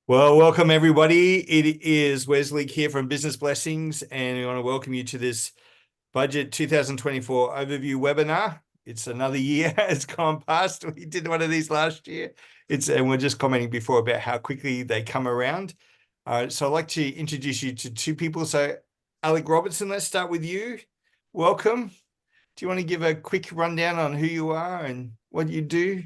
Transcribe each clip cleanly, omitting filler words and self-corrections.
Well, welcome everybody. It is Wes Leake here from Business Blessings, and we want to welcome you to this Budget 2024 overview webinar. It's another year has gone past. We did one of these last year. And we're just commenting before about how quickly they come around. So I'd like to introduce you to two people. So Alec Robertson, let's start with you. Welcome. Do you want to give a quick rundown on who you are and what you do?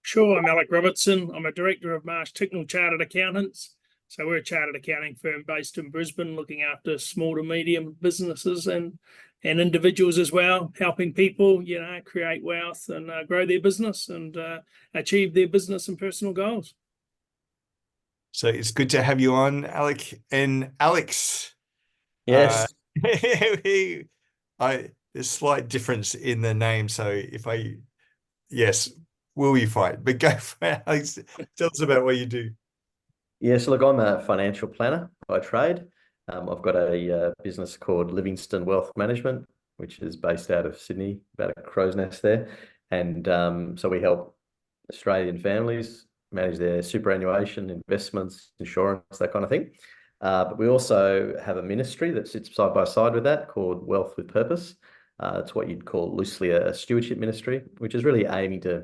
Sure, I'm Alec Robertson. I'm a director of Marsh Ticknell Chartered Accountants. So we're a chartered accounting firm based in Brisbane, looking after small to medium businesses and individuals as well, helping people, create wealth and grow their business and achieve their business and personal goals. So it's good to have you on, Alec and Alex. Yes. There's slight difference in the name. So yes, we'll be fine. But go for it, Alex. Tell us about what you do. Yes, look, I'm a financial planner by trade. I've got a business called Livingston Wealth Management, which is based out of Sydney, about a crow's nest there. And so we help Australian families manage their superannuation, investments, insurance, that kind of thing. But we also have a ministry that sits side by side with that called Wealth with Purpose. It's what you'd call loosely a stewardship ministry, which is really aiming to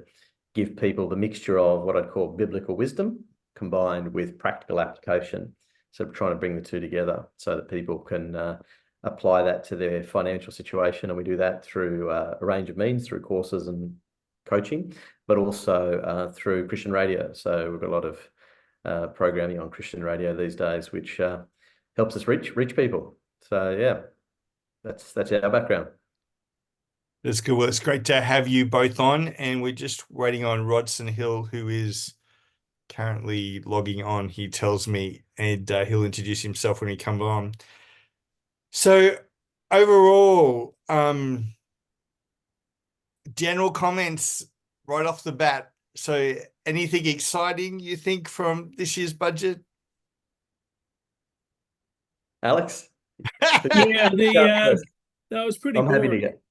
give people the mixture of what I'd call biblical wisdom combined with practical application. So trying to bring the two together so that people can apply that to their financial situation. And we do that through a range of means, through courses and coaching, but also through Christian radio. So we've got a lot of programming on Christian radio these days, which helps us reach people. So yeah, that's our background. That's good. Well, it's great to have you both on, and we're just waiting on Rodson Hill, who is currently logging on, he tells me, and he'll introduce himself when he comes on. So overall, general comments right off the bat. So anything exciting you think from this year's budget? Alex? Yeah, that was pretty I'm happy to boring. get.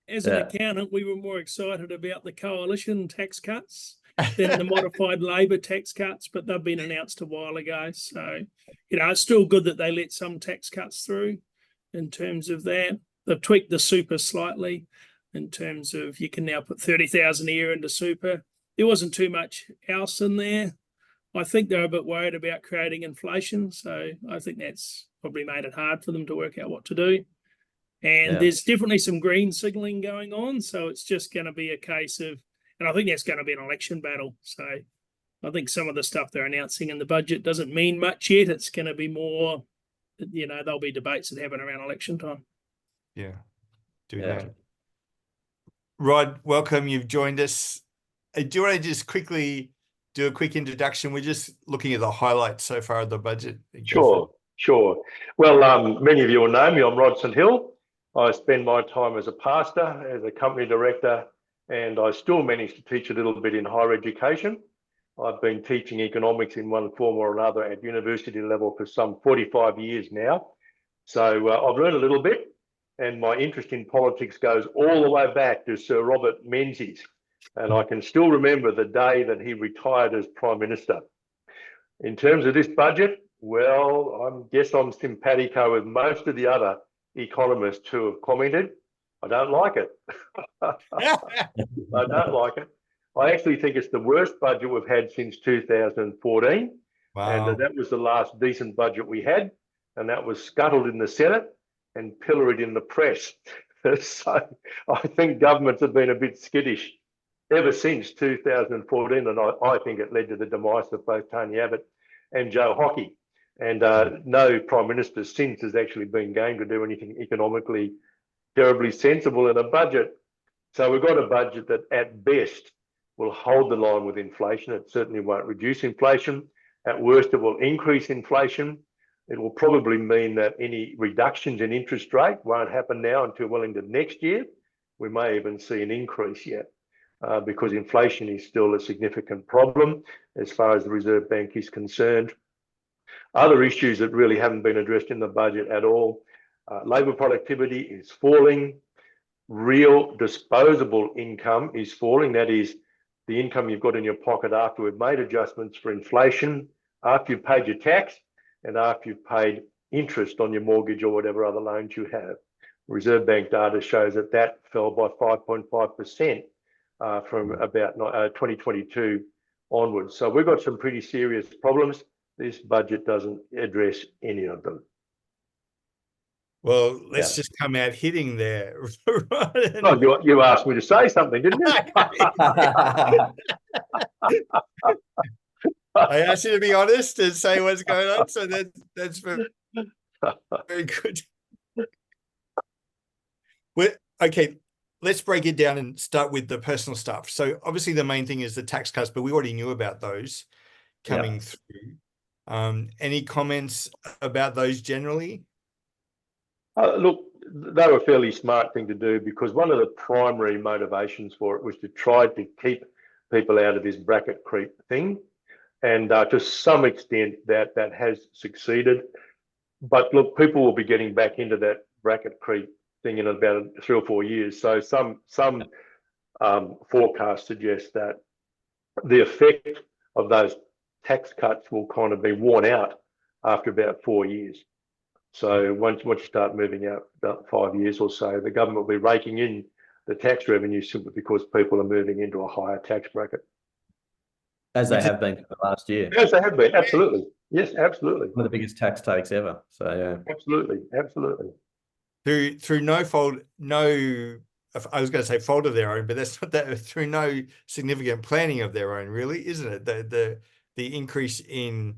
As an accountant, we were more excited about the coalition tax cuts than the modified Labor tax cuts, but they've been announced a while ago. So, it's still good that they let some tax cuts through in terms of that. They've tweaked the super slightly in terms of you can now put 30,000 a year into super. There wasn't too much else in there. I think they're a bit worried about creating inflation. So I think that's probably made it hard for them to work out what to do. And there's definitely some green signalling going on. So it's just going to be a case of, and I think that's going to be an election battle. So I think some of the stuff they're announcing in the budget doesn't mean much yet. It's going to be more, there'll be debates that happen around election time. Yeah, that. Rod, welcome. You've joined us. Do you want to just quickly do a quick introduction? We're just looking at the highlights so far of the budget. Sure. Well, many of you will know me. I'm Rodson Hill. I spend my time as a pastor, as a company director, and I still manage to teach a little bit in higher education. I've been teaching economics in one form or another at university level for some 45 years now. So I've learned a little bit, and my interest in politics goes all the way back to Sir Robert Menzies. And I can still remember the day that he retired as Prime Minister. In terms of this budget, well, I guess I'm simpatico with most of the other economists who have commented. I don't like it. I don't like it. I actually think it's the worst budget we've had since 2014. Wow. And that was the last decent budget we had. And that was scuttled in the Senate and pilloried in the press. So I think governments have been a bit skittish ever since 2014. And I think it led to the demise of both Tony Abbott and Joe Hockey. And no Prime Minister since has actually been going to do anything economically terribly sensible in a budget. So we've got a budget that at best will hold the line with inflation. It certainly won't reduce inflation. At worst, it will increase inflation. It will probably mean that any reductions in interest rate won't happen now until well into next year. We may even see an increase yet because inflation is still a significant problem as far as the Reserve Bank is concerned. Other issues that really haven't been addressed in the budget at all. Labour productivity is falling. Real disposable income is falling. That is the income you've got in your pocket after we've made adjustments for inflation after you've paid your tax and after you've paid interest on your mortgage or whatever other loans you have. Reserve Bank data shows that that fell by 5.5% from about 2022 onwards. So we've got some pretty serious problems. This budget doesn't address any of them. Well, let's just come out hitting there. Right? Oh, you asked me to say something, didn't you? I asked you to be honest and say what's going on. So that's very, very good. Well, okay, let's break it down and start with the personal stuff. So obviously the main thing is the tax cuts, but we already knew about those coming through. Any comments about those generally? Look, they were a fairly smart thing to do because one of the primary motivations for it was to try to keep people out of this bracket creep thing. And to some extent that has succeeded. But look, people will be getting back into that bracket creep thing in about 3 or 4 years. So some forecasts suggest that the effect of those tax cuts will kind of be worn out after about 4 years. So once you start moving out about 5 years or so, the government will be raking in the tax revenue simply because people are moving into a higher tax bracket. As they have been for the last year. As they have been, absolutely. Yes, absolutely. One of the biggest tax takes ever. So yeah. Absolutely, absolutely. Through no fault, I was going to say fault of their own, but that's not that. Through no significant planning of their own, really, isn't it? The increase in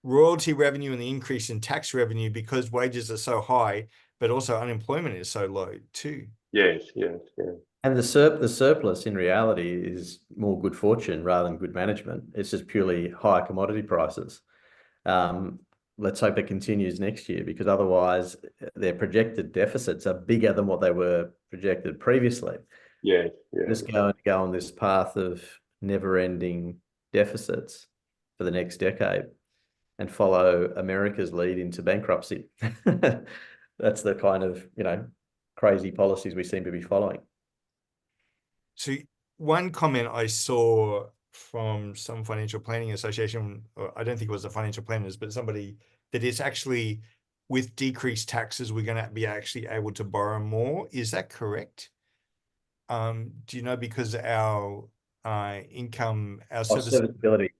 royalty revenue and the increase in tax revenue because wages are so high, but also unemployment is so low too. Yes. And the surplus in reality is more good fortune rather than good management. It's just purely higher commodity prices. Let's hope it continues next year because otherwise their projected deficits are bigger than what they were projected previously. Yeah. Just going to go on this path of never-ending deficits for the next decade and follow America's lead into bankruptcy. That's the kind of, crazy policies we seem to be following. So one comment I saw from some financial planning association, or I don't think it was the financial planners, but somebody, that it's actually with decreased taxes, we're going to be actually able to borrow more. Is that correct? Do you know, because our income, our serviceability.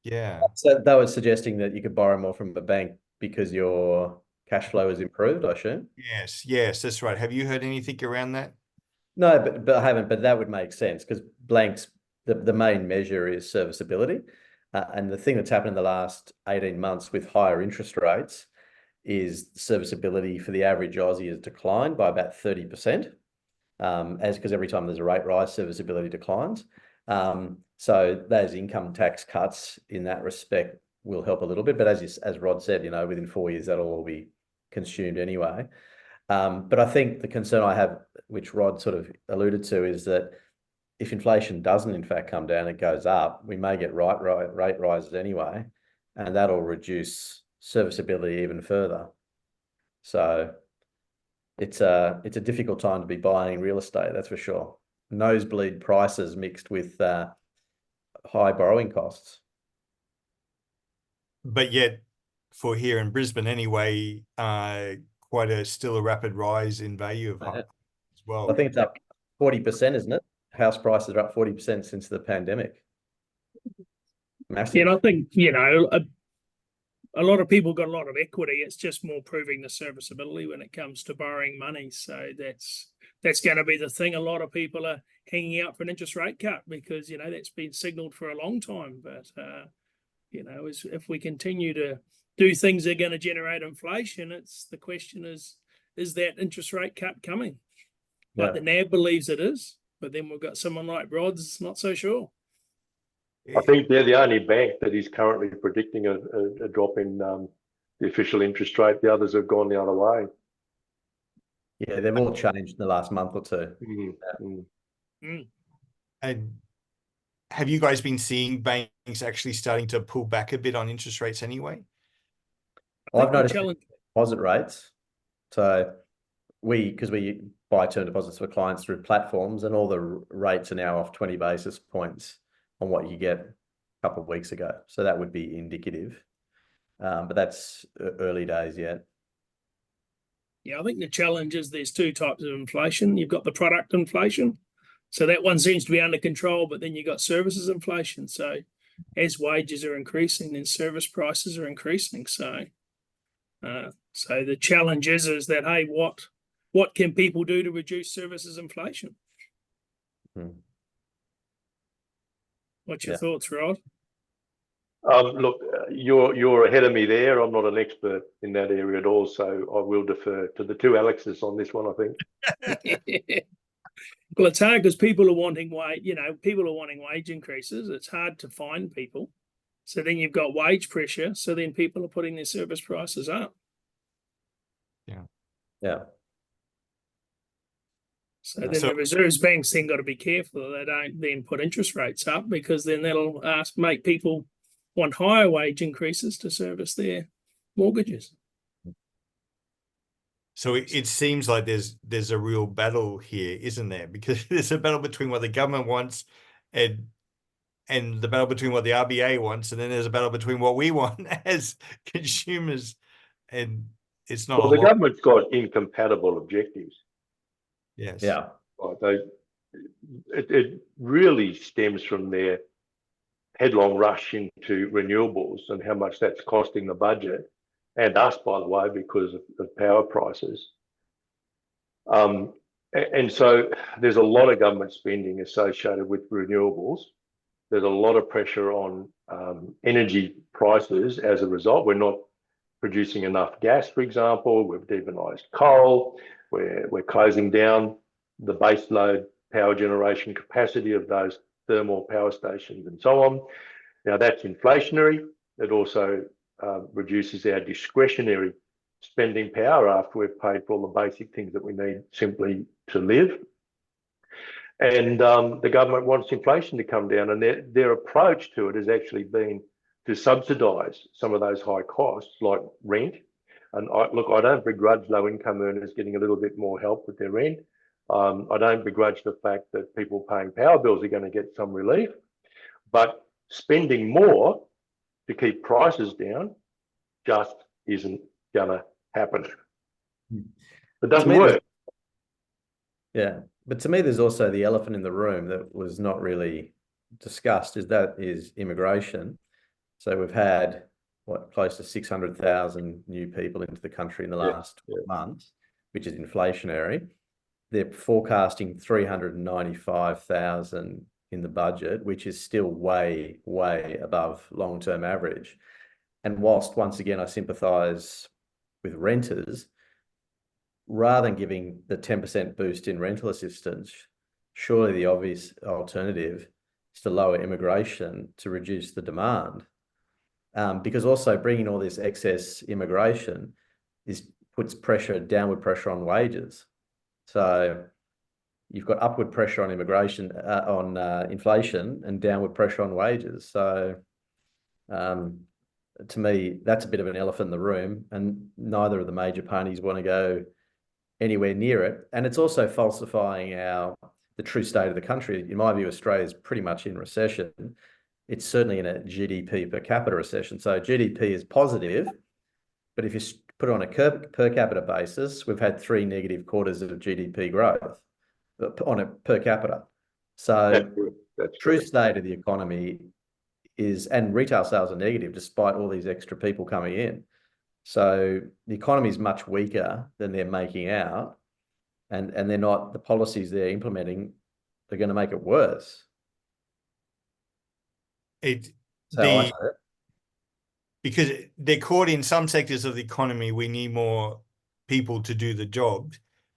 Yeah. So they were suggesting that you could borrow more from a bank because your cash flow is improved, I assume. Yes, that's right. Have you heard anything around that? No, but I haven't. But that would make sense because blanks, the main measure is serviceability. And the thing that's happened in the last 18 months with higher interest rates is serviceability for the average Aussie has declined by about 30%. Because every time there's a rate rise, serviceability declines. So those income tax cuts in that respect will help a little bit. But as Rod said, within 4 years, that'll all be consumed anyway. But I think the concern I have, which Rod sort of alluded to, is that if inflation doesn't in fact come down, it goes up, we may get rate rises anyway, and that'll reduce serviceability even further. So it's a difficult time to be buying real estate, that's for sure. Nosebleed prices mixed with high borrowing costs. But yet, for here in Brisbane anyway, still a rapid rise in value of home as well. I think it's up 40%, isn't it? House prices are up 40% since the pandemic. Massive. Yeah, and I think, a lot of people got a lot of equity. It's just more proving the serviceability when it comes to borrowing money. So that's going to be the thing. A lot of people are hanging out for an interest rate cut because, that's been signaled for a long time. But, if we continue to do things that are going to generate inflation, the question is that interest rate cut coming? Like the NAB believes it is, but then we've got someone like Rod's not so sure. I think they're the only bank that is currently predicting a drop in the official interest rate. The others have gone the other way. Yeah, they've all changed in the last month or two. And have you guys been seeing banks actually starting to pull back a bit on interest rates anyway? I've noticed deposit rates. So because we buy term deposits for clients through platforms, and all the rates are now off 20 basis points on what you get couple of weeks ago. So that would be indicative. But that's early days yet. Yeah, I think the challenge is there's two types of inflation. You've got the product inflation. So that one seems to be under control, but then you've got services inflation. So as wages are increasing, then service prices are increasing. So the challenge is that, hey, what can people do to reduce services inflation? What's your thoughts, Rod? Look, you're ahead of me there. I'm not an expert in that area at all, so I will defer to the two Alexes on this one, I think. Well, it's hard because people are wanting wage increases. It's hard to find people. So then you've got wage pressure. So then people are putting their service prices up. Yeah. So then the Reserve Bank's then got to be careful that they don't then put interest rates up, because then that'll make people want higher wage increases to service their mortgages. So it seems like there's a real battle here, isn't there? Because there's a battle between what the government wants and the battle between what the RBA wants, and then there's a battle between what we want as consumers, and it's not. Well, the government's got incompatible objectives. Yes. Yeah. It really stems from their headlong rush into renewables and how much that's costing the budget, and us, by the way, because of power prices. And so there's a lot of government spending associated with renewables. There's a lot of pressure on energy prices as a result. We're not producing enough gas, for example. We've demonised coal. We're closing down the base load power generation capacity of those thermal power stations and so on. Now, that's inflationary. It also reduces our discretionary spending power after we've paid for all the basic things that we need simply to live. And the government wants inflation to come down, and their approach to it has actually been to subsidise some of those high costs, like rent. And I don't begrudge low-income earners getting a little bit more help with their rent. I don't begrudge the fact that people paying power bills are going to get some relief, but spending more to keep prices down just isn't going to happen. It doesn't work. Yeah, but to me, there's also the elephant in the room that was not really discussed, is immigration. So we've had close to 600,000 new people into the country in the last 12 months, which is inflationary. They're forecasting 395,000 in the budget, which is still way, way above long-term average. And whilst, once again, I sympathise with renters, rather than giving the 10% boost in rental assistance, surely the obvious alternative is to lower immigration to reduce the demand. Because also bringing all this excess immigration puts downward pressure on wages. So you've got upward pressure on immigration, on inflation, and downward pressure on wages. So to me, that's a bit of an elephant in the room, and neither of the major parties want to go anywhere near it. And it's also falsifying the true state of the country. In my view, Australia is pretty much in recession. It's certainly in a GDP per capita recession. So GDP is positive, but if you put it on a per capita basis, we've had 3 negative quarters of GDP growth on a per capita. So that's true state of the economy is, and retail sales are negative despite all these extra people coming in. So the economy is much weaker than they're making out, and they're not, the policies they're implementing, they're going to make it worse. Because they're caught in some sectors of the economy, we need more people to do the job.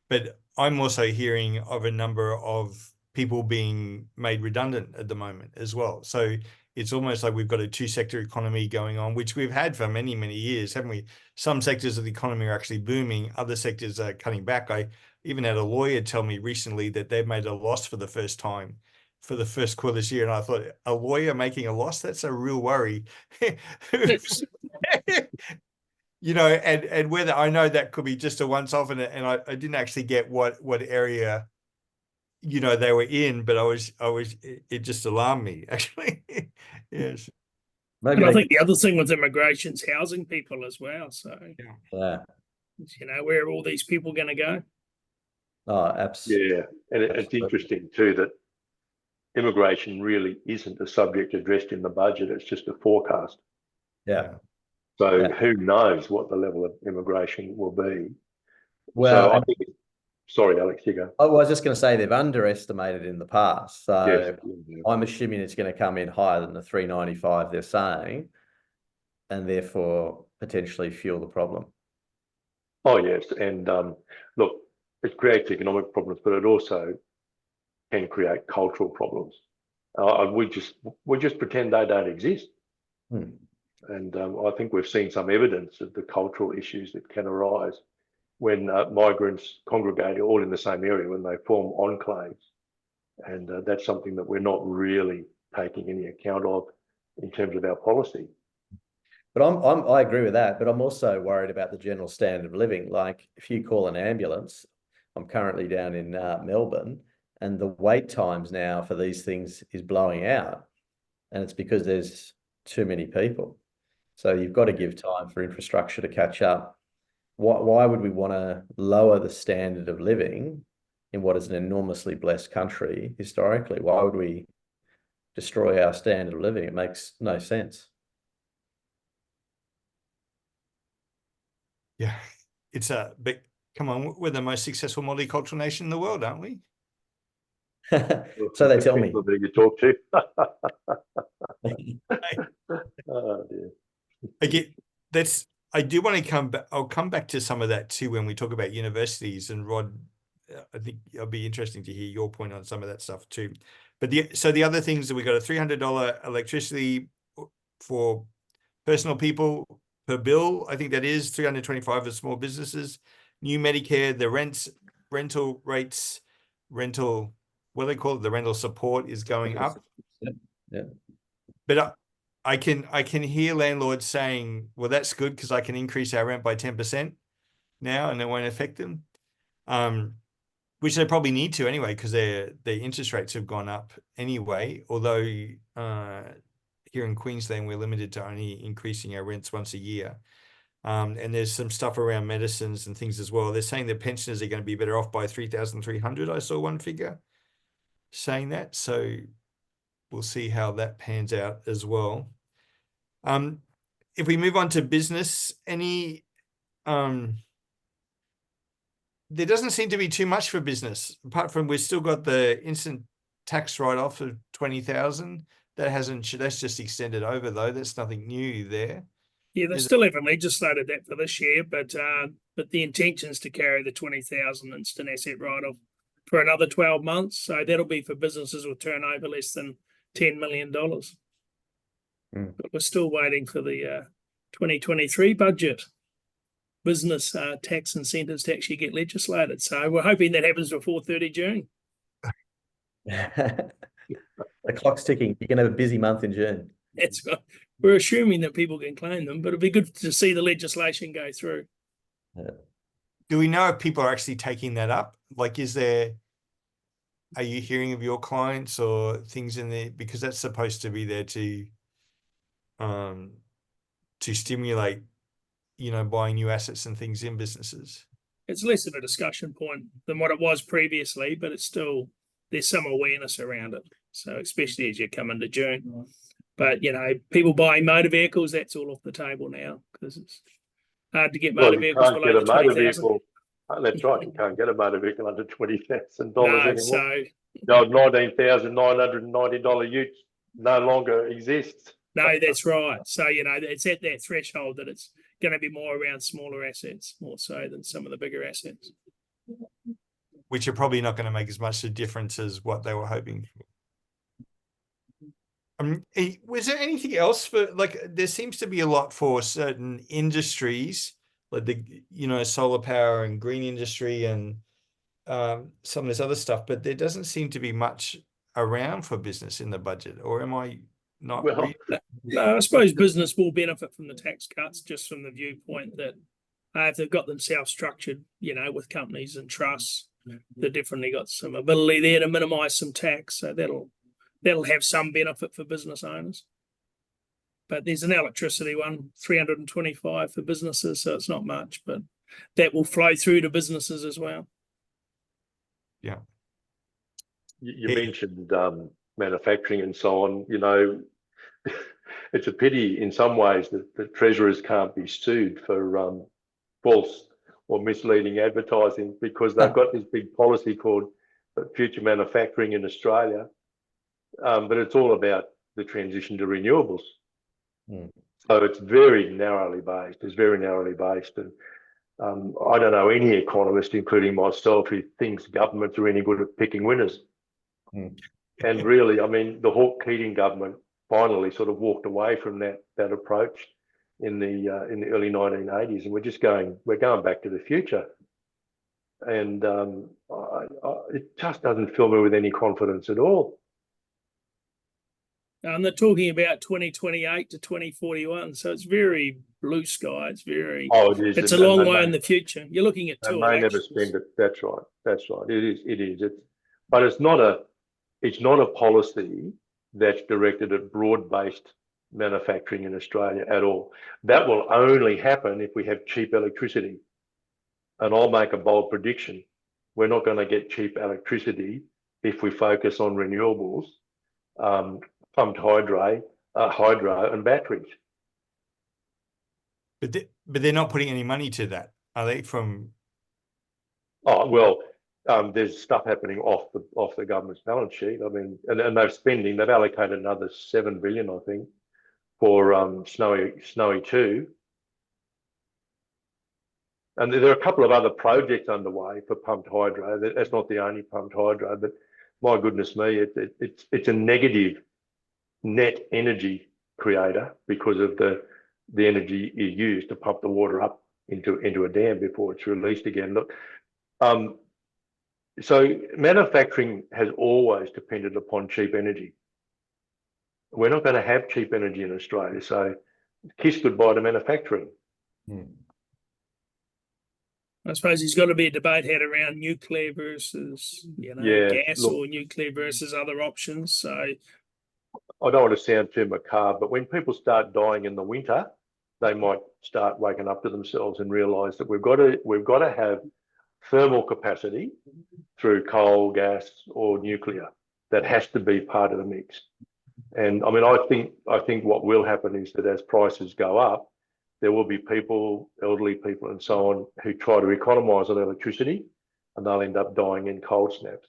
But I'm also hearing of a number of people being made redundant at the moment as well. So it's almost like we've got a two-sector economy going on, which we've had for many, many years, haven't we? Some sectors of the economy are actually booming. Other sectors are cutting back. I even had a lawyer tell me recently that they've made a loss for the first time for the first quarter this year. And I thought, a lawyer making a loss, that's a real worry. You know, and whether, I know that could be just a once off, and I didn't actually get what area, you know, they were in, but it just alarmed me actually. Yes. Maybe And I they think the other thing with immigration's housing people as well. So, yeah. you know, where are all these people going to go? Oh, absolutely. Yeah, and it's interesting too that immigration really isn't a subject addressed in the budget. It's just a forecast. Yeah. So Yeah. who knows what the level of immigration will be? Well, So I think, sorry, Alex, you go. I was just going to say they've underestimated in the past. So Yes. I'm assuming it's going to come in higher than the 395 they're saying, and therefore potentially fuel the problem. Oh, yes. And look, it creates economic problems, but it also can create cultural problems. We just pretend they don't exist. And I think we've seen some evidence of the cultural issues that can arise when migrants congregate all in the same area, when they form enclaves. And that's something that we're not really taking any account of in terms of our policy. But I agree with that, but I'm also worried about the general standard of living. Like if you call an ambulance, I'm currently down in Melbourne, and the wait times now for these things is blowing out, and it's because there's too many people. So you've got to give time for infrastructure to catch up. Why would we want to lower the standard of living in what is an enormously blessed country historically? Why would we destroy our standard of living? It makes no sense. Yeah, it's a big. Come on, we're the most successful multicultural nation in the world, aren't we? So they tell me. That you talk to. Oh, dear. Again, I do want to come back. I'll come back to some of that too when we talk about universities. And Rod, I think it'll be interesting to hear your point on some of that stuff too. But the other things that we got a $300 electricity for personal people per bill. I think that is 325 for small businesses. New Medicare, the rental rates, what do they call it? The rental support is going up. Yeah. But I can hear landlords saying, well, that's good because I can increase our rent by 10% now and it won't affect them. Which they probably need to anyway, because their interest rates have gone up anyway. Although here in Queensland, we're limited to only increasing our rents once a year. And there's some stuff around medicines and things as well. They're saying the pensioners are going to be better off by 3,300. I saw one figure saying that. So we'll see how that pans out as well. If we move on to business, there doesn't seem to be too much for business, apart from we've still got the instant tax write-off of 20,000. That's just extended over though. That's nothing new there. Yeah, they still haven't legislated that for this year, but the intention is to carry the 20,000 instant asset write-off for another 12 months. So that'll be for businesses with turnover less than $10 million. But we're still waiting for the 2023 budget business tax incentives to actually get legislated. So we're hoping that happens before 30 June. The clock's ticking. You're going to have a busy month in June. We're assuming that people can claim them, but it'd be good to see the legislation go through. Yeah. Do we know if people are actually taking that up? Like, are you hearing of your clients or things in there? Because that's supposed to be there to stimulate, buying new assets and things in businesses. It's less of a discussion point than what it was previously, but it's still, there's some awareness around it. So especially as you come into June. But, people buying motor vehicles, that's all off the table now because it's hard to get motor vehicles below the 20,000. That's right. You can't get a motor vehicle under $20,000 No, anymore. so the old $19,990 utes no longer exists. No, that's right. So, it's at that threshold that it's going to be more around smaller assets, more so than some of the bigger assets. Which are probably not going to make as much a difference as what they were hoping for. Was there anything else there seems to be a lot for certain industries, like the, solar power and green industry and some of this other stuff, but there doesn't seem to be much around for business in the budget, or am I not? Well, no, I suppose business will benefit from the tax cuts just from the viewpoint that if they've got themselves structured, with companies and trusts, they've definitely got some ability there to minimise some tax. So that'll have some benefit for business owners. But there's an electricity one, 325 for businesses, so it's not much, but that will flow through to businesses as well. Yeah. You mentioned manufacturing and so on. You know, it's a pity in some ways that the treasurers can't be sued for false or misleading advertising, because they've got this big policy called future manufacturing in Australia, but it's all about the transition to renewables. So it's very narrowly based. It's very narrowly based, and I don't know any economist, including myself, who thinks governments are any good at picking winners. And really, I mean, the Hawke-Keating government finally sort of walked away from that approach in the early 1980s, and we're going back to the future. And it just doesn't fill me with any confidence at all. And they're talking about 2028 to 2041, so it's very blue sky. It's very. Oh, it is. It's a long way in the future. You're looking at two elections. May never spend it. That's right. That's right. It is. But it's not a policy that's directed at broad-based manufacturing in Australia at all. That will only happen if we have cheap electricity. And I'll make a bold prediction: we're not going to get cheap electricity if we focus on renewables, pumped hydro, and batteries. But they're not putting any money to that, are they? Oh well, there's stuff happening off the government's balance sheet. I mean, and they've allocated another 7 billion, I think, for Snowy 2. And there are a couple of other projects underway for pumped hydro. That's not the only pumped hydro, but my goodness me, it's a negative net energy creator because of the energy you use to pump the water up into a dam before it's released again. Look, so manufacturing has always depended upon cheap energy. We're not going to have cheap energy in Australia, so kiss goodbye to manufacturing. I suppose there's got to be a debate had around nuclear versus, gas, or nuclear versus other options. So I don't want to sound too macabre, but when people start dying in the winter, they might start waking up to themselves and realise that we've got to have thermal capacity through coal, gas, or nuclear. That has to be part of the mix. And I mean, I think what will happen is that as prices go up, there will be people, elderly people and so on, who try to economise on electricity, and they'll end up dying in cold snaps.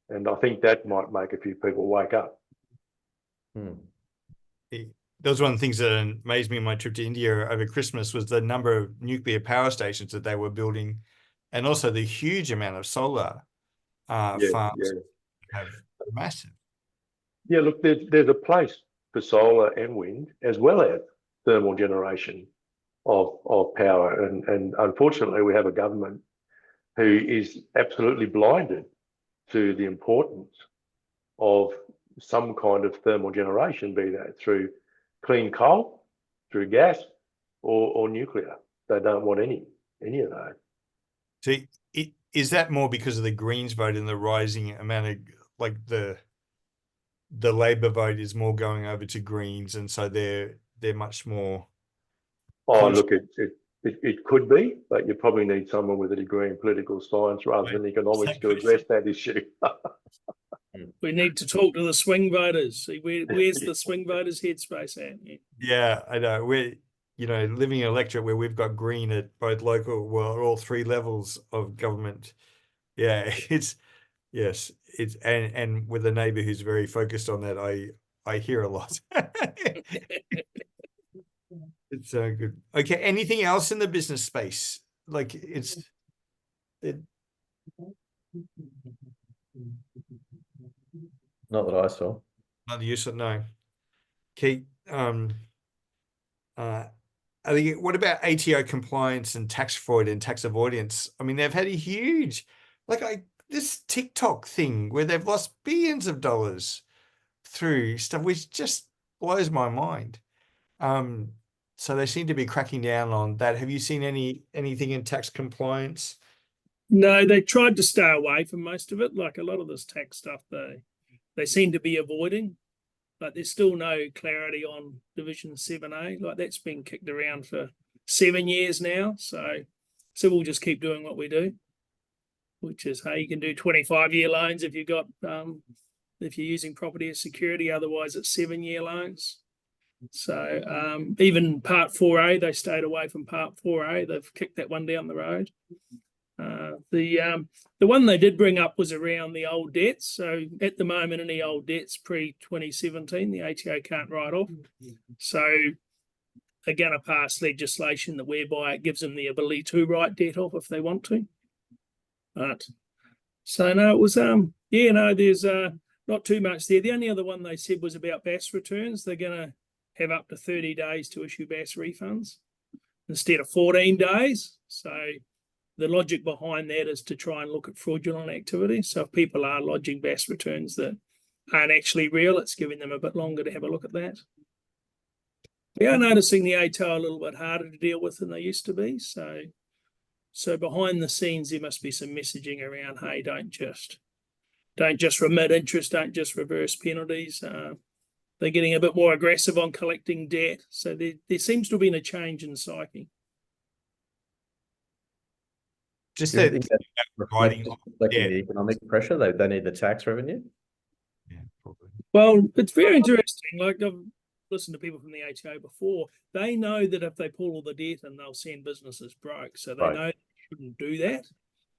And I think that might make a few people wake up. That was one of the things that amazed me on my trip to India over Christmas, was the number of nuclear power stations that they were building, and also the huge amount of solar farms have massive. Yeah, look, there's a place for solar and wind as well as thermal generation of power, and unfortunately we have a government who is absolutely blinded to the importance of some kind of thermal generation, be that through clean coal, through gas, or nuclear. They don't want any of those. So is that more because of the Greens vote and the rising amount of, like, the Labor vote is more going over to Greens, and so they're much more? Oh, look, it could be, but you probably need someone with a degree in political science rather than economics to address that issue. we need to talk to the swing voters. See, where's the swing voters' headspace at? Yeah, I know. We're living in an electorate where we've got Green at both local, all three levels of government. Yeah, and with a neighbour who's very focused on that, I hear a lot. It's so good. Okay, anything else in the business space? Like Not that I saw. Not useful, no. Okay. I think, what about ATO compliance and tax fraud and tax avoidance? I mean, they've had a huge, this TikTok thing where they've lost billions of dollars through stuff, which just blows my mind. So they seem to be cracking down on that. Have you seen anything in tax compliance? No, they tried to stay away from most of it. Like a lot of this tax stuff, they seem to be avoiding. Like there's still no clarity on Division 7A. Like that's been kicked around for 7 years now. So we'll just keep doing what we do, which is, hey, you can do 25-year loans if you've got if you're using property as security. Otherwise, it's 7-year loans. So even Part 4A, they stayed away from Part 4A. They've kicked that one down the road. The one they did bring up was around the old debts. So at the moment, any old debts pre-2017, the ATO can't write off. So they're going to pass legislation that whereby it gives them the ability to write debt off if they want to. But so no, it was there's not too much there. The only other one they said was about BAS returns. They're going to have up to 30 days to issue BAS refunds instead of 14 days. So the logic behind that is to try and look at fraudulent activity. So if people are lodging BAS returns that aren't actually real, it's giving them a bit longer to have a look at that. We are noticing the ATO a little bit harder to deal with than they used to be. So behind the scenes, there must be some messaging around, hey, don't just remit interest, don't just reverse penalties. They're getting a bit more aggressive on collecting debt. So there seems to have been a change in psyche. Just Do you that think that's reflecting yeah. the economic pressure? They need the tax revenue. Yeah, probably. Well, it's very interesting. Like I've listened to people from the ATO before. They know that if they pull all the debt in, they'll send businesses broke. So they know they shouldn't do that.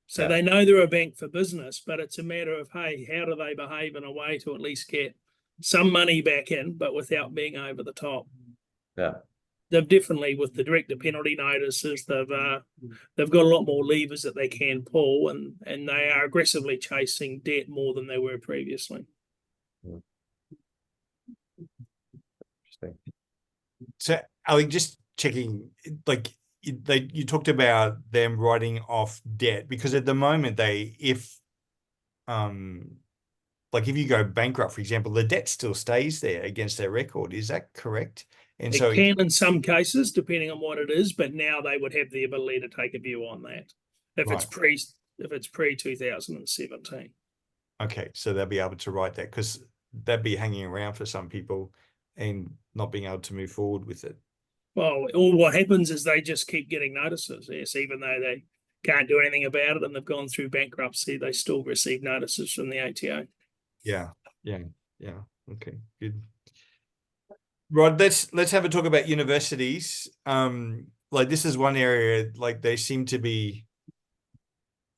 So they know they're a bank for business, but it's a matter of, hey, how do they behave in a way to at least get some money back in, but without being over the top? Yeah. They've definitely, with the director penalty notices, they've got a lot more levers that they can pull, and they are aggressively chasing debt more than they were previously. Interesting. So, Ali, just checking, like you talked about them writing off debt, because at the moment if you go bankrupt, for example, the debt still stays there against their record. Is that correct? And it can in some cases, depending on what it is, but now they would have the ability to take a view on that if it's pre 2017. Okay, so they'll be able to write that, because that'd be hanging around for some people and not being able to move forward with it. Well, all what happens is they just keep getting notices. Yes, even though they can't do anything about it and they've gone through bankruptcy, they still receive notices from the ATO. Yeah. Okay, good. Rod, let's have a talk about universities. Like this is one area, like they seem to be,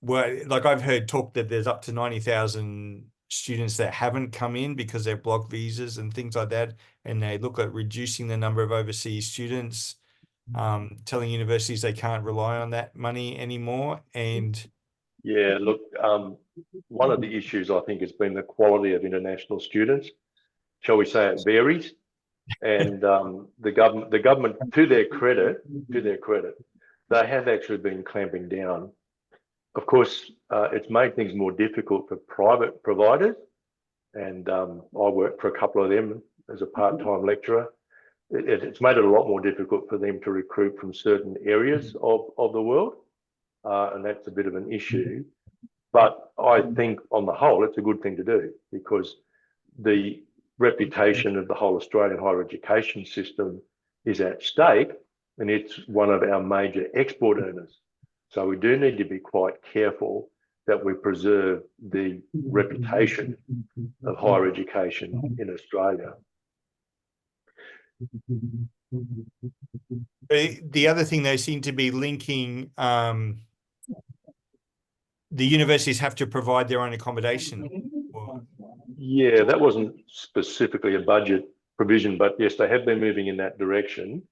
well, like I've heard talk that there's up to 90,000 students that haven't come in because they're blocked visas and things like that, and they look at reducing the number of overseas students, telling universities they can't rely on that money anymore. And yeah, look, one of the issues I think has been the quality of international students. Shall we say it varies? And the government, to their credit, they have actually been clamping down. Of course, it's made things more difficult for private providers, and I worked for a couple of them as a part-time lecturer. It's made it a lot more difficult for them to recruit from certain areas of the world, and that's a bit of an issue. But I think on the whole, it's a good thing to do, because the reputation of the whole Australian higher education system is at stake, and it's one of our major export earners. So we do need to be quite careful that we preserve the reputation of higher education in Australia. the other thing, they seem to be linking, the universities have to provide their own accommodation. Yeah, that wasn't specifically a budget provision, but yes, they have been moving in that direction.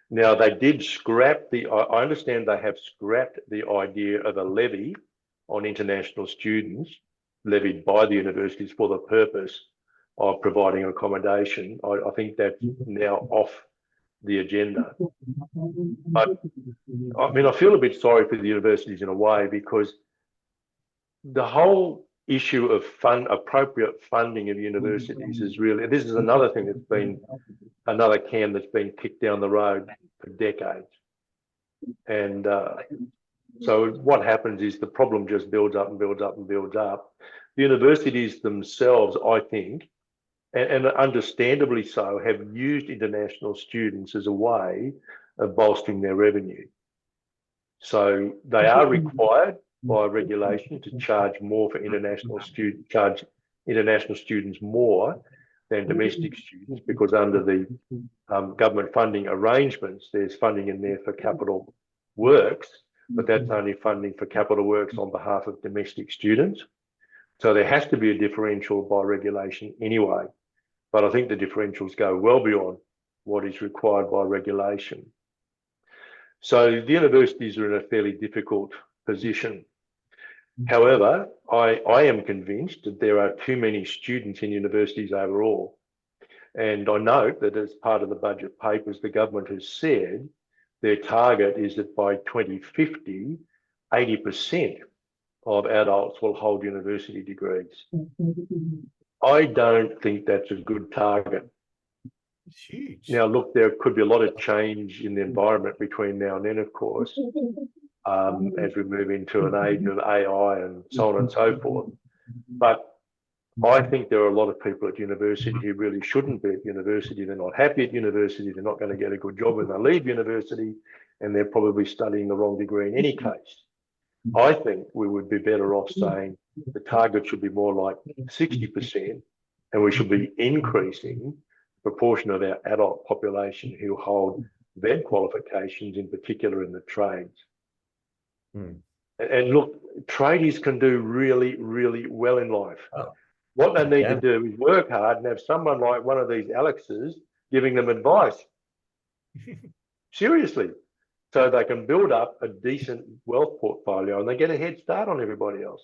Now, they did scrap I understand they have scrapped the idea of a levy on international students levied by the universities for the purpose of providing accommodation. I think that's now off the agenda. But I mean, I feel a bit sorry for the universities in a way, because the whole issue of appropriate funding of universities is really, this is another thing that's been another can that's been kicked down the road for decades. And So what happens is the problem just builds up and builds up and builds up. The universities themselves, I think, and understandably so, have used international students as a way of bolstering their revenue. So they are required by regulation to charge more for international students, charge international students more than domestic students, because under the government funding arrangements, there's funding in there for capital works, but that's only funding for capital works on behalf of domestic students. So there has to be a differential by regulation anyway. But I think the differentials go well beyond what is required by regulation. So the universities are in a fairly difficult position. However, I am convinced that there are too many students in universities overall. And I note that as part of the budget papers, the government has said their target is that by 2050, 80% of adults will hold university degrees. I don't think that's a good target. It's huge. Now, look, there could be a lot of change in the environment between now and then, of course, as we move into an age of AI and so on and so forth. But I think there are a lot of people at university who really shouldn't be at university. They're not happy at university. They're not going to get a good job when they leave university, and they're probably studying the wrong degree in any case. I think we would be better off saying the target should be more like 60%, and we should be increasing the proportion of our adult population who hold VET qualifications, in particular in the trades. And look, tradies can do really, really well in life. What they need to do is work hard and have someone like one of these Alexes giving them advice. Seriously. So they can build up a decent wealth portfolio and they get a head start on everybody else.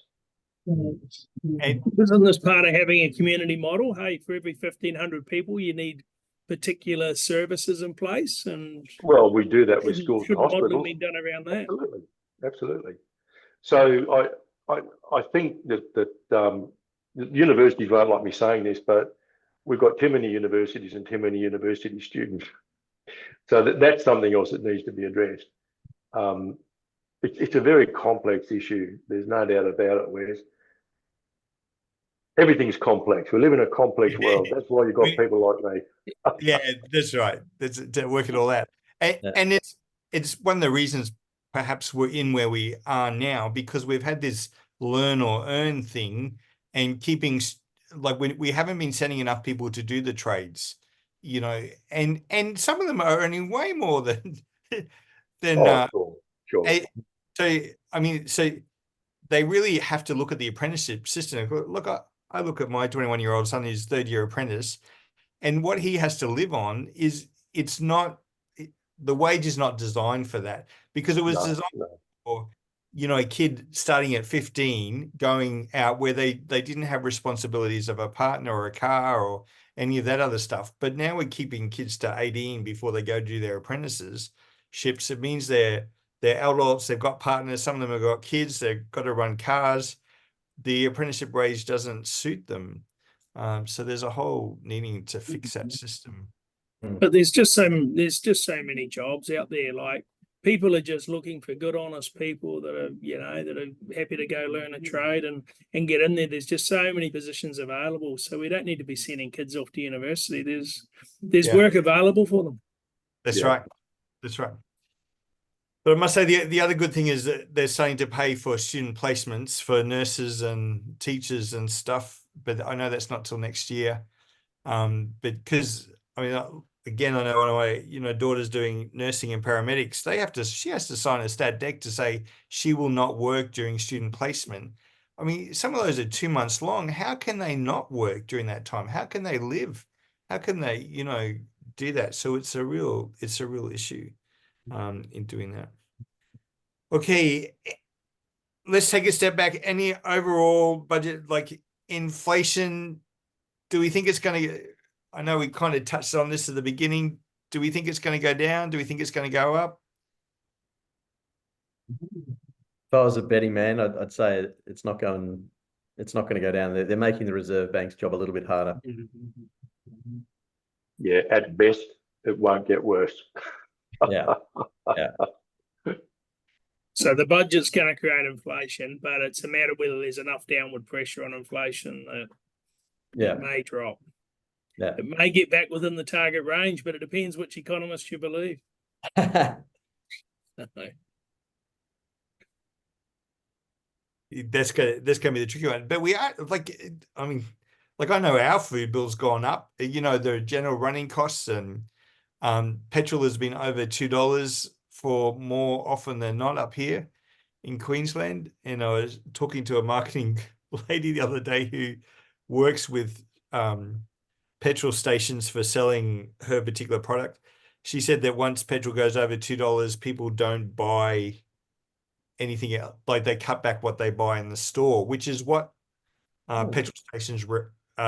And isn't this part of having a community model? Hey, for every 1,500 people, you need particular services in place. And well, we do that with schools and hospitals. Modelling be done around that? Absolutely, absolutely. So I think that universities won't like me saying this, but we've got too many universities and too many university students. So that's something else that needs to be addressed. It's a very complex issue. There's no doubt about it, Wes. Everything's complex. We live in a complex world. That's why you've got people like me. Yeah, that's right. That's to work it all out. And it's one of the reasons perhaps we're in where we are now, because we've had this learn or earn thing, and keeping, like, we haven't been sending enough people to do the trades, you know, and some of them are earning way more than Sure. So I mean, so they really have to look at the apprenticeship system. Look, I look at my 21-year-old son, his third-year apprentice, and what he has to live on is, it's not, the wage is not designed for that, because it was designed for, you know, a kid starting at 15 going out where they didn't have responsibilities of a partner or a car or any of that other stuff. But now we're keeping kids to 18 before they go do their apprenticeships. It means they're adults, they've got partners, some of them have got kids, they've got to run cars. The apprenticeship wage doesn't suit them. So there's a whole needing to fix that system. But there's just so many jobs out there. Like, people are just looking for good, honest people that are, you know, that are happy to go learn a trade and get in there. There's just so many positions available. So we don't need to be sending kids off to university. There's work available for them. That's right. That's right. But I must say the other good thing is that they're starting to pay for student placements for nurses and teachers and stuff. But I know that's not till next year. Because I mean, again, I know one of my daughters doing nursing and paramedics. She has to sign a stat dec to say she will not work during student placement. I mean, some of those are 2 months long. How can they not work during that time? How can they live? How can they, do that? So it's a real issue in doing that. Okay, let's take a step back. Any overall budget, like inflation, do we think it's going to, I know we kind of touched on this at the beginning. Do we think it's going to go down? Do we think it's going to go up? If I was a betting man, I'd say it's not going to go down. They're making the Reserve Bank's job a little bit harder. Yeah, at best, it won't get worse. Yeah. So the budget's going to create inflation, but it's a matter of whether there's enough downward pressure on inflation that it may drop. Yeah. It may get back within the target range, but it depends which economist you believe. That's gonna be the tricky one. But we are I mean, I know our food bill's gone up. You know, the general running costs, and petrol has been over $2 for more often than not up here in Queensland. And I was talking to a marketing lady the other day who works with petrol stations for selling her particular product. She said that once petrol goes over $2, people don't buy anything else. Like, they cut back what they buy in the store, which is what petrol stations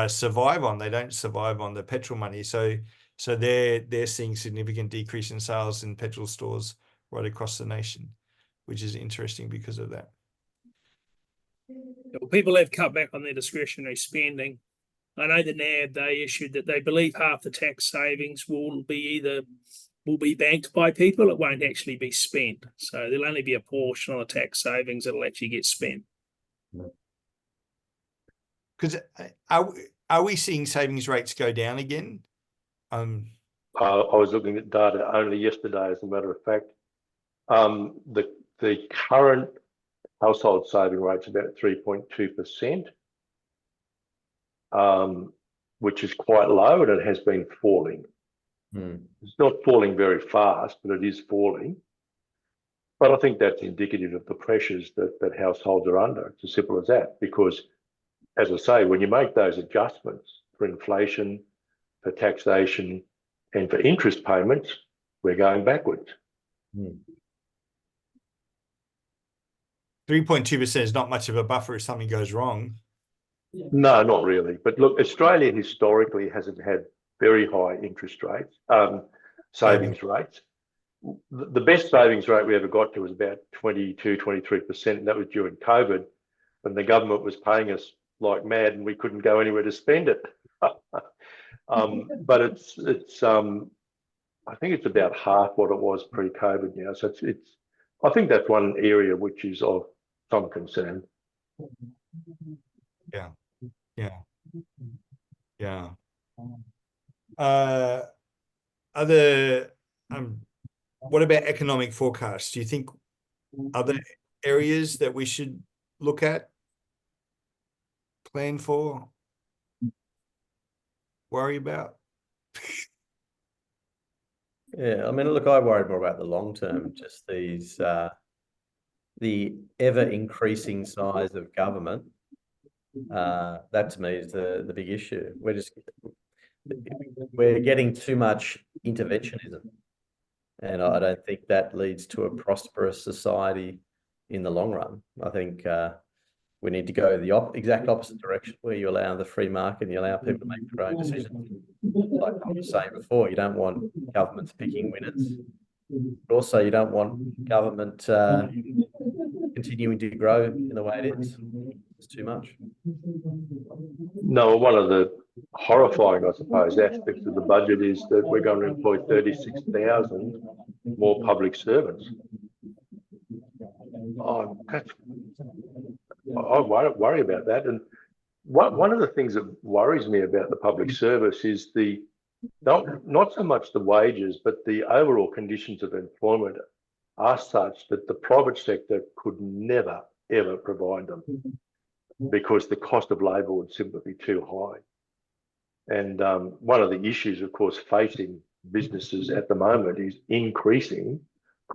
survive on. They don't survive on the petrol money. So they're seeing significant decrease in sales in petrol stores right across the nation, which is interesting because of that. Well, people have cut back on their discretionary spending. I know the NAB, they issued that they believe half the tax savings will be banked by people. It won't actually be spent. So there'll only be a portion of the tax savings that'll actually get spent. Because are we seeing savings rates go down again? I was looking at data only yesterday, as a matter of fact. The current household saving rate's about 3.2%, which is quite low, and it has been falling. It's not falling very fast, but it is falling. But I think that's indicative of the pressures that households are under. It's as simple as that. Because, as I say, when you make those adjustments for inflation, for taxation, and for interest payments, we're going backwards. 3.2% is not much of a buffer if something goes wrong. No, not really. But look, Australia historically hasn't had very high interest rates, savings rates. The best savings rate we ever got to was about 22, 23%. And that was during COVID, when the government was paying us like mad and we couldn't go anywhere to spend it. But it's I think it's about half what it was pre-COVID now. So I think that's one area which is of some concern. Yeah. What about economic forecasts? Do you think other areas that we should look at, plan for, worry about? Yeah, I mean, look, I worry more about the long term, just these the ever increasing size of government. That to me is the big issue. We're getting too much interventionism, and I don't think that leads to a prosperous society in the long run. I think we need to go the exact opposite direction, where you allow the free market and you allow people to make their own decisions. Like I was saying before, you don't want governments picking winners, but also you don't want government continuing to grow in the way it is. It's too much. No, one of the horrifying, I suppose, aspects of the budget is that we're going to employ 36,000 more public servants. I worry about that. And one of the things that worries me about the public service is not so much the wages, but the overall conditions of employment are such that the private sector could never, ever provide them, because the cost of labour would simply be too high. And one of the issues, of course, facing businesses at the moment is increasing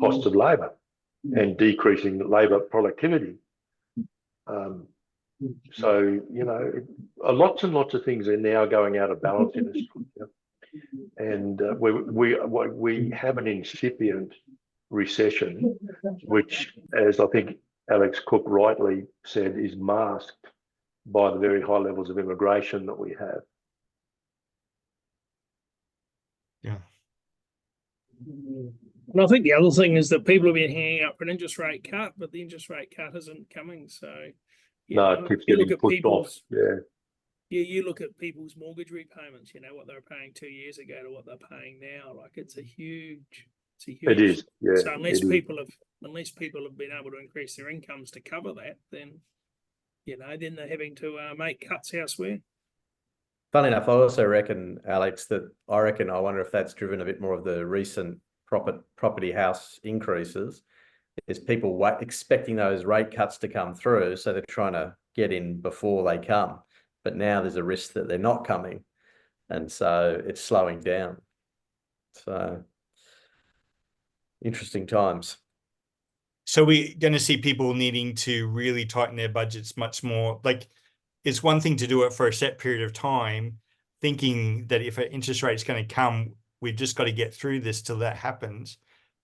costs of labour and decreasing labour productivity. So, you know, lots and lots of things are now going out of balance in Australia. And we have an incipient recession, which, as I think Alex Cook rightly said, is masked by the very high levels of immigration that we have. Yeah. And I think the other thing is that people have been hanging out for an interest rate cut, but the interest rate cut isn't coming. So, it keeps getting pushed off. Yeah. Yeah, you look at people's mortgage repayments, you know, what they were paying 2 years ago to what they're paying now. Like, it's a huge It's a huge. It is, yeah. So unless it is. people have been able to increase their incomes to cover that, then then they're having to make cuts elsewhere. Funny enough, I also reckon, Alex, I wonder if that's driven a bit more of the recent property house increases, is people expecting those rate cuts to come through, so they're trying to get in before they come. But now there's a risk that they're not coming, and so it's slowing down. So interesting times. So we're going to see people needing to really tighten their budgets much more. Like, it's one thing to do it for a set period of time, thinking that if an interest rate is going to come, we've just got to get through this till that happens.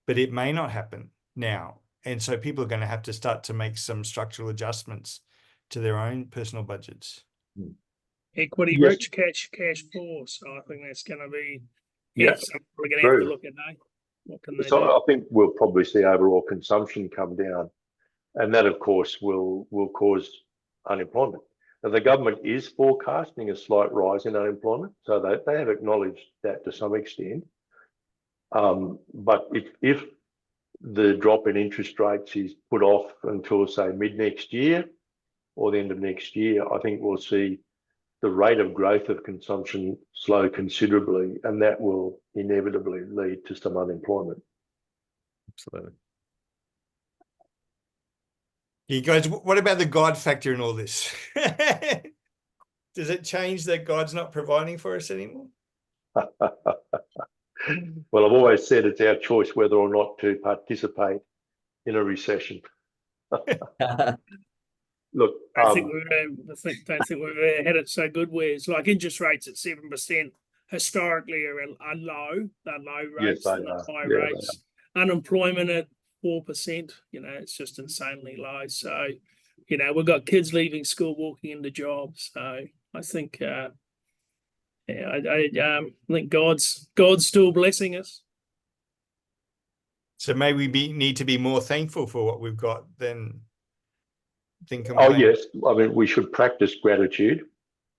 But it may not happen now. And so people are going to have to start to make some structural adjustments to their own personal budgets. Equity Yes. rich, cash poor. So I think that's going to be Yes, something we're going to have to true. look at. What can they do? So I think we'll probably see overall consumption come down, and that, of course, will cause unemployment. Now, the government is forecasting a slight rise in unemployment, so they have acknowledged that to some extent. But if the drop in interest rates is put off until, say, mid next year or the end of next year, I think we'll see the rate of growth of consumption slow considerably, and that will inevitably lead to some unemployment. Absolutely. You guys, what about the God factor in all this? Does it change that God's not providing for us anymore? Well, I've always said it's our choice whether or not to participate in a recession. Look, I don't think we've had it so good where it's like interest rates at 7% historically are low. They're low rates, yes, they they're not are. high Yeah, rates. Unemployment at 4%, it's just insanely low. So, we've got kids leaving school, walking into jobs. So I think I think God's still blessing us. So maybe we need to be more thankful for what we've got than complain. Oh, yes. I mean, we should practice gratitude.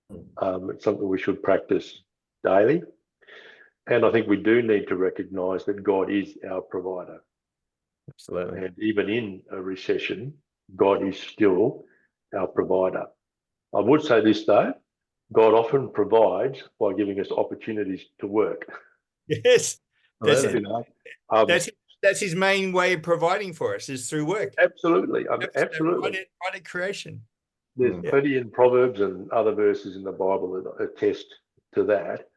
It's something we should practice daily. And I think we do need to recognise that God is our provider. Absolutely. And even in a recession, God is still our provider. I would say this, though, God often provides by giving us opportunities to work. Yes. That's, That's his main way of providing for us, is through work. Absolutely. Absolutely. Right at creation. There's plenty in Proverbs and other verses in the Bible that attest to that.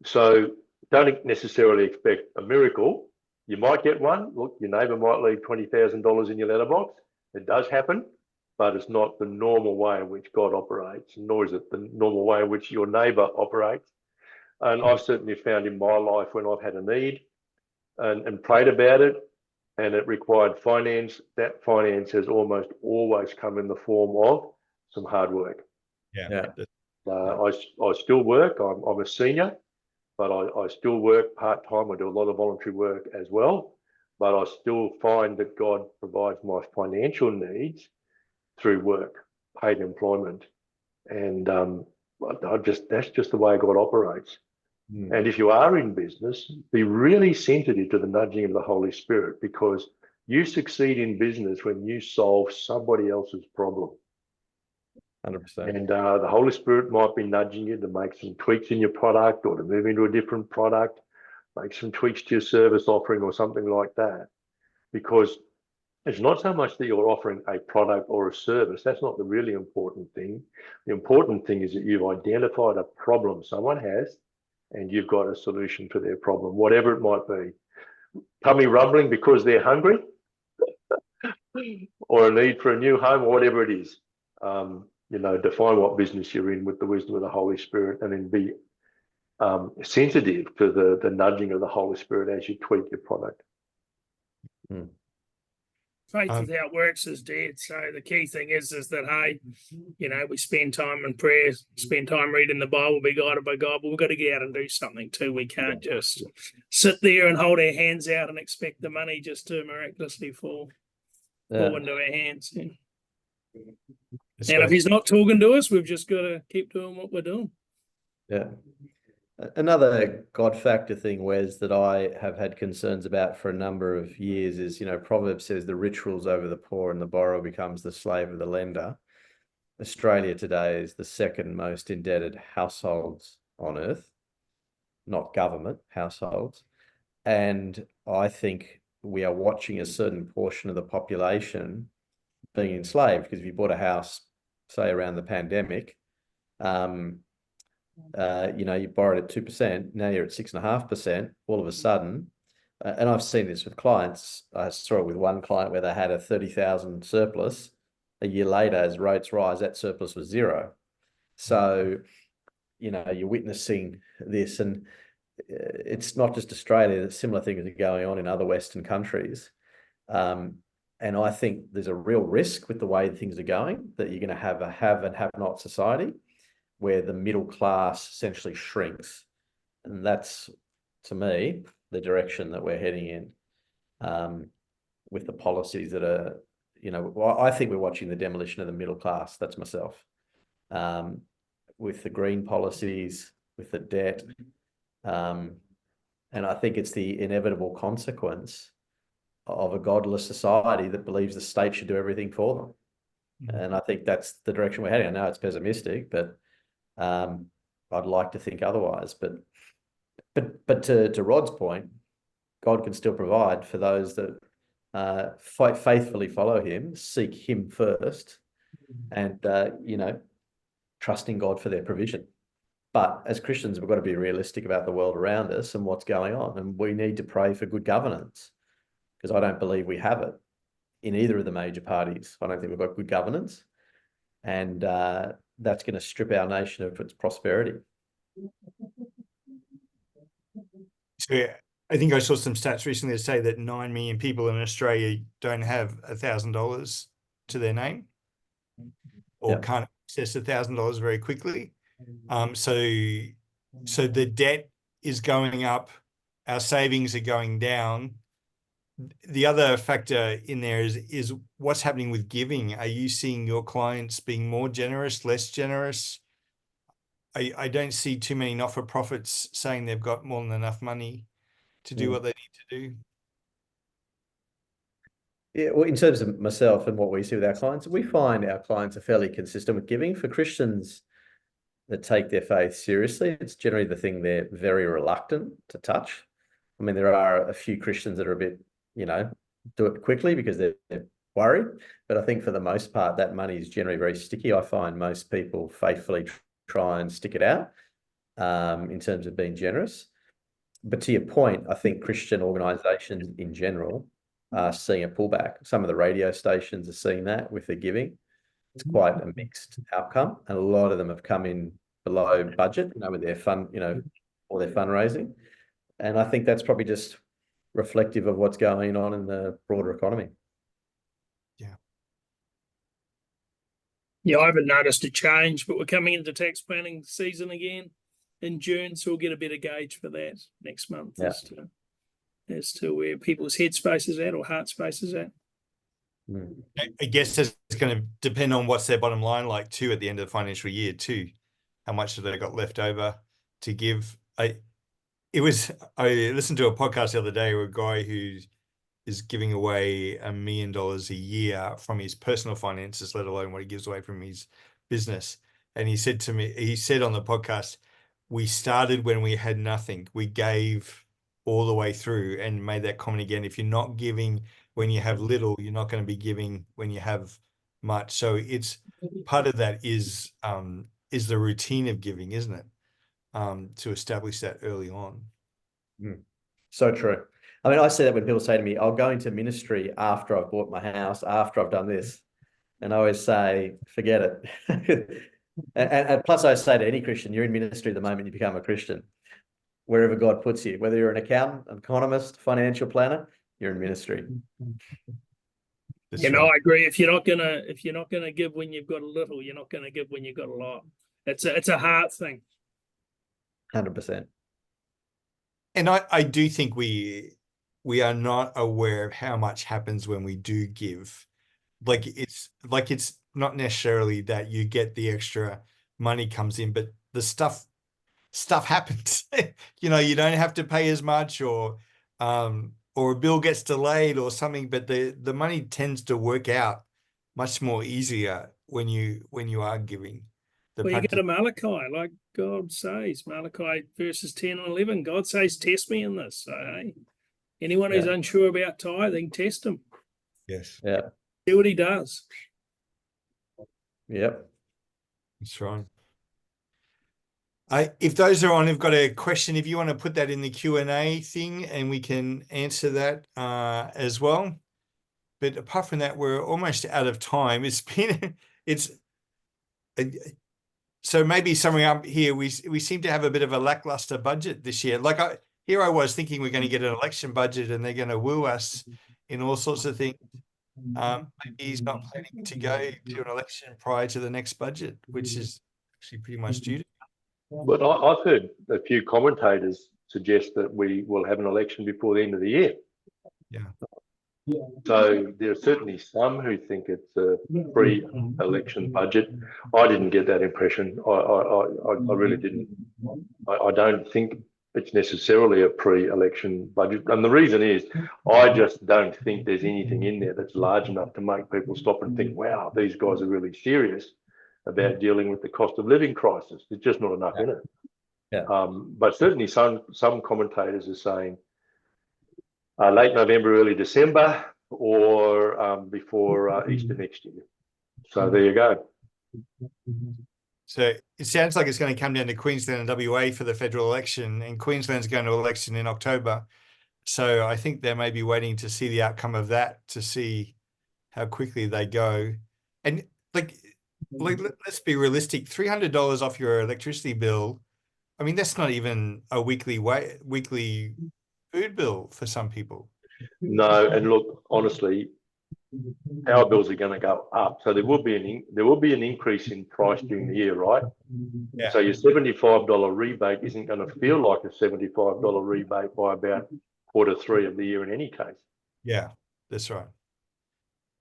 So don't necessarily expect a miracle. You might get one. Look, your neighbour might leave $20,000 in your letterbox. It does happen, but it's not the normal way in which God operates, nor is it the normal way in which your neighbour operates. And I've certainly found in my life when I've had a need and prayed about it, and it required finance, that finance has almost always come in the form of some hard work. Yeah. I still work. I'm a senior, but I still work part-time. I do a lot of voluntary work as well, but I still find that God provides my financial needs through work, paid employment. And that's just the way God operates. And if you are in business, be really sensitive to the nudging of the Holy Spirit, because you succeed in business when you solve somebody else's problem. 100%. And the Holy Spirit might be nudging you to make some tweaks in your product, or to move into a different product, make some tweaks to your service offering or something like that. Because it's not so much that you're offering a product or a service. That's not the really important thing. The important thing is that you've identified a problem someone has, and you've got a solution for their problem, whatever it might be. Tummy rumbling because they're hungry, or a need for a new home, or whatever it is. Define what business you're in with the wisdom of the Holy Spirit, and then be sensitive to the nudging of the Holy Spirit as you tweak your product. Faith without works is dead. So the key thing is that, hey, we spend time in prayer, spend time reading the Bible, be guided by God, but we've got to get out and do something too. We can't just sit there and hold our hands out and expect the money just to miraculously fall into our hands. Yeah. And if he's not talking to us, we've just got to keep doing what we're doing. Yeah. Another God factor thing, Wes, that I have had concerns about for a number of years is, Proverbs says the rich rules over the poor and the borrower becomes the slave of the lender. Australia today is the second most indebted households on earth, not government, households. And I think we are watching a certain portion of the population being enslaved, because if you bought a house, say around the pandemic, you borrowed at 2%, now you're at 6.5%, all of a sudden, and I've seen this with clients. I saw it with one client where they had a 30,000 surplus. A year later, as rates rise, that surplus was zero. So, you're witnessing this, and it's not just Australia. Similar things are going on in other Western countries. And I think there's a real risk with the way things are going, that you're going to have a have and have not society where the middle class essentially shrinks. And that's, to me, the direction that we're heading in, with the policies that are, I think we're watching the demolition of the middle class. That's myself. With the green policies, with the debt. And I think it's the inevitable consequence of a godless society that believes the state should do everything for them. And I think that's the direction we're heading. I know it's pessimistic, but I'd like to think otherwise. But to Rod's point, God can still provide for those that faithfully follow him, seek him first, and trusting God for their provision. But as Christians, we've got to be realistic about the world around us and what's going on. And we need to pray for good governance, because I don't believe we have it in either of the major parties. I don't think we've got good governance. And that's going to strip our nation of its prosperity. So yeah, I think I saw some stats recently that say that 9 million people in Australia don't have $1,000 to their name, or can't access $1,000 very quickly. So the debt is going up, our savings are going down. The other factor in there is what's happening with giving. Are you seeing your clients being more generous, less generous? I don't see too many not-for-profits saying they've got more than enough money to do what they need to do. Yeah, well, in terms of myself and what we see with our clients, we find our clients are fairly consistent with giving. For Christians that take their faith seriously, it's generally the thing they're very reluctant to touch. I mean, there are a few Christians that are a bit, do it quickly because they're worried. But I think for the most part, that money is generally very sticky. I find most people faithfully try and stick it out in terms of being generous. But to your point, I think Christian organisations in general are seeing a pullback. Some of the radio stations are seeing that with their giving. It's quite a mixed outcome, and a lot of them have come in below budget, with their fund, or their fundraising. And I think that's probably just reflective of what's going on in the broader economy. Yeah, I haven't noticed a change, but we're coming into tax planning season again in June, so we'll get a better gauge for that next month as to where people's headspace is at, or heart space is at. I guess it's going to depend on what's their bottom line like too at the end of the financial year too. How much have they got left over to give? I listened to a podcast the other day where a guy who is giving away $1 million a year from his personal finances, let alone what he gives away from his business. And he said to me, he said on the podcast, we started when we had nothing. We gave all the way through, and made that comment again. If you're not giving when you have little, you're not going to be giving when you have much. So it's part of that is the routine of giving, isn't it? To establish that early on. So true. I mean, I say that when people say to me, I'll go into ministry after I've bought my house, after I've done this. And I always say, forget it. and plus I say to any Christian, you're in ministry the moment you become a Christian. Wherever God puts you, whether you're an accountant, an economist, financial planner, you're in ministry. I agree. If you're not gonna give when you've got a little, you're not gonna give when you've got a lot. It's a hard thing. 100%. And I do think we are not aware of how much happens when we do give. It's not necessarily that you get the extra money comes in, but the stuff happens. you know, you don't have to pay as much, or a bill gets delayed or something, but the money tends to work out much more easier when you are giving. Well, you go to Malachi, like God says, Malachi verses 10 and 11. God says, test me in this. So, hey, anyone who's unsure about tithing, test him. Yes. Yeah. See what he does. Yep. That's right. If those are on, have got a question, if you want to put that in the Q&A thing, and we can answer that as well. But apart from that, we're almost out of time. So maybe summing up here, we seem to have a bit of a lackluster budget this year. Like I was thinking we're going to get an election budget and they're going to woo us in all sorts of things. Maybe he's not planning to go to an election prior to the next budget, which is actually pretty much due to. But I've heard a few commentators suggest that we will have an election before the end of the year. Yeah. So there are certainly some who think it's a pre-election budget. I didn't get that impression. I really didn't. I don't think it's necessarily a pre-election budget. And the reason is, I just don't think there's anything in there that's large enough to make people stop and think, wow, these guys are really serious about dealing with the cost of living crisis. There's just not enough in it. Yeah. But certainly some commentators are saying late November, early December, or before Easter next year. So there you go. So it sounds like it's going to come down to Queensland and WA for the federal election, and Queensland's going to election in October. So I think they may be waiting to see the outcome of that, to see how quickly they go. And like let's be realistic, $300 off your electricity bill. I mean, that's not even a weekly food bill for some people. No, and look, honestly, our bills are going to go up. So there will be an increase in price during the year, right? Yeah. So your $75 rebate isn't going to feel like a $75 rebate by about Q3 of the year in any case. Yeah, that's right.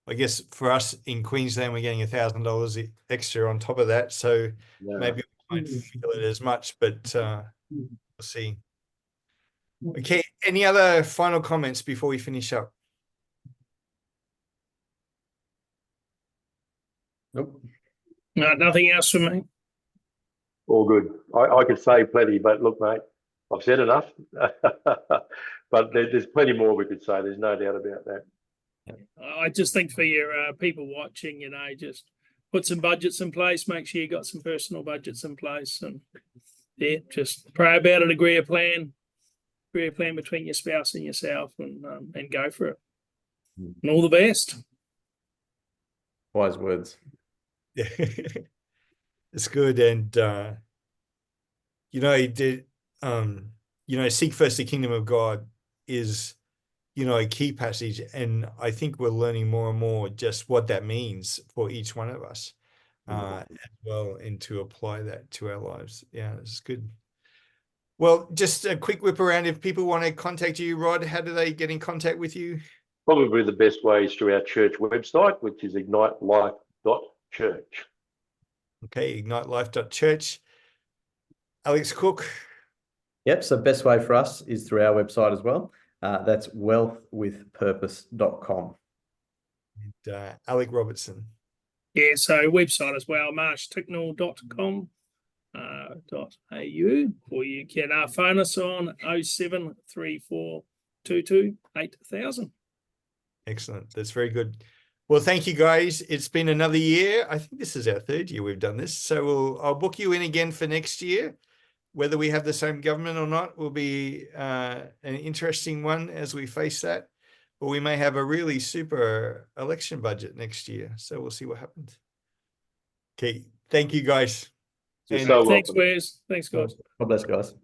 I guess for us in Queensland, we're getting $1,000 extra on top of that. So maybe we won't feel it as much, but we'll see. Okay, any other final comments before we finish up? Nope. No, nothing else from me. All good. I could say plenty, but look, mate, I've said enough. But there's plenty more we could say. There's no doubt about that. I just think for your people watching, you know, just put some budgets in place, make sure you got some personal budgets in place, and just pray about it, agree a plan between your spouse and yourself, and go for it. And all the best. Wise words. Yeah, it's good. And seek first the kingdom of God is, a key passage, and I think we're learning more and more just what that means for each one of us as well, and to apply that to our lives. Yeah, it's good. Well, just a quick whip around. If people want to contact you, Rod, how do they get in contact with you? Probably the best way is through our church website, which is ignitelife.church. Okay, ignitelife.church. Alex Cook. Yep, so best way for us is through our website as well. That's wealthwithpurpose.com. And Alec Robertson. Yeah, so website as well, marshticknell.com. .au, or you can phone us on 073422 8000. Excellent. That's very good. Well, thank you, guys. It's been another year. I think this is our third year we've done this. So I'll book you in again for next year. Whether we have the same government or not will be an interesting one as we face that. Or we may have a really super election budget next year. So we'll see what happens. Okay. Thank you, guys. You're so welcome. Thanks, Wes. Thanks, guys. God bless, guys.